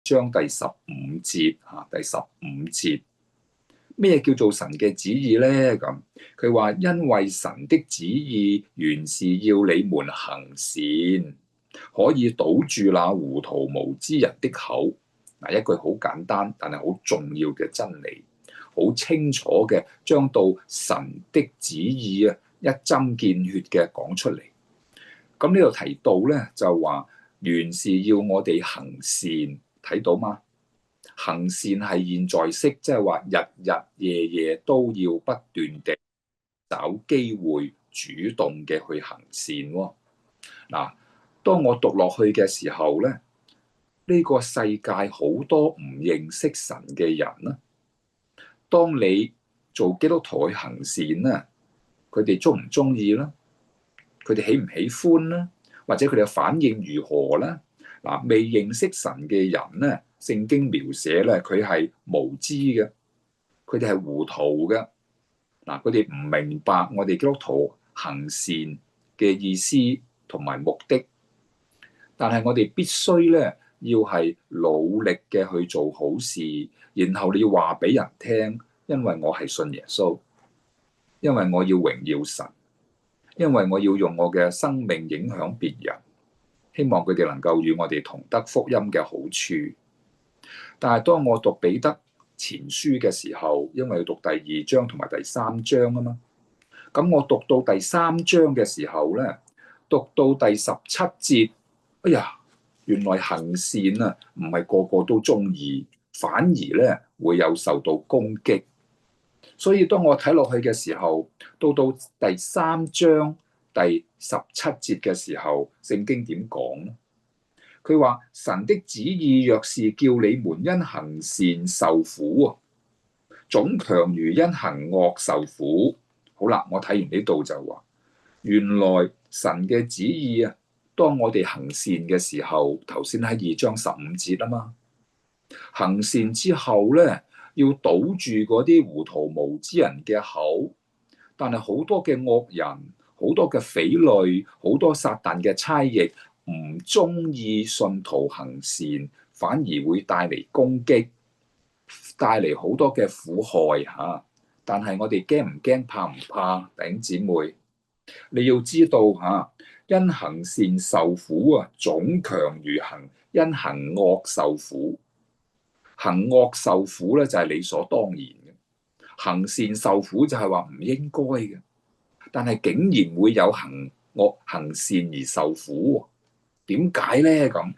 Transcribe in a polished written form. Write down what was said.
章第15節第15節，咩叫做神嘅旨意呢？咁佢話因為神的旨意原是要你們行善，可以堵住那糊塗無知人的口。嗱，一句好簡單但係好重要嘅真理，好清楚嘅將到神的旨意一針見血嘅講出嚟。咁呢度提到咧，就話原是要我哋行善，睇到嗎？行善係現在式，即係話日日夜夜都要不斷地找機會主動嘅去行善喎。嗱，當我讀落去嘅時候咧，呢個世界好多唔認識神嘅人啦。當你做基督徒去行善咧，佢哋中唔中意啦？佢哋喜唔喜歡啦？或者佢哋嘅反應如何咧？嗱，未認識神嘅人咧，聖經描寫咧，佢係無知嘅，佢哋係糊塗嘅。嗱，佢哋唔明白我哋基督徒行善嘅意思同埋目的。但係我哋必須咧，要係努力嘅去做好事，然後你要話俾人聽，因為我係信耶穌，因為我要榮耀神，因為我要用我嘅生命影響別人，希望佢哋能夠與我哋同得福音嘅好處。但係當我讀彼得前書嘅時候，因為要讀第2章同埋第3章啊嘛，咁我讀到第3章嘅時候咧，讀到第17節，哎呀，原來行善啊，唔係個個都中意，反而咧會有受到攻擊。所以當我睇落去嘅時候，到第3章第17節嘅時候，聖經點講咧？佢話神的旨意若是叫你們因行善受苦，總強如因行惡受苦。好啦，我睇完呢度就話，原來神嘅旨意啊，當我哋行善嘅時候，頭先喺2章15節啊嘛，行善之後咧，要堵住嗰啲糊塗無知人嘅口。但係好多嘅惡人，好多嘅匪類，好多撒旦嘅差役唔中意信徒行善，反而會帶嚟攻擊，帶嚟好多嘅苦害嚇。但係我哋驚唔驚？怕唔怕？弟兄姊妹，你要知道嚇，因行善受苦啊，總強如因行惡受苦。行惡受苦咧就係理所當然嘅，行善受苦就係話唔應該嘅。但係竟然會有行惡行善而受苦，點解咧？咁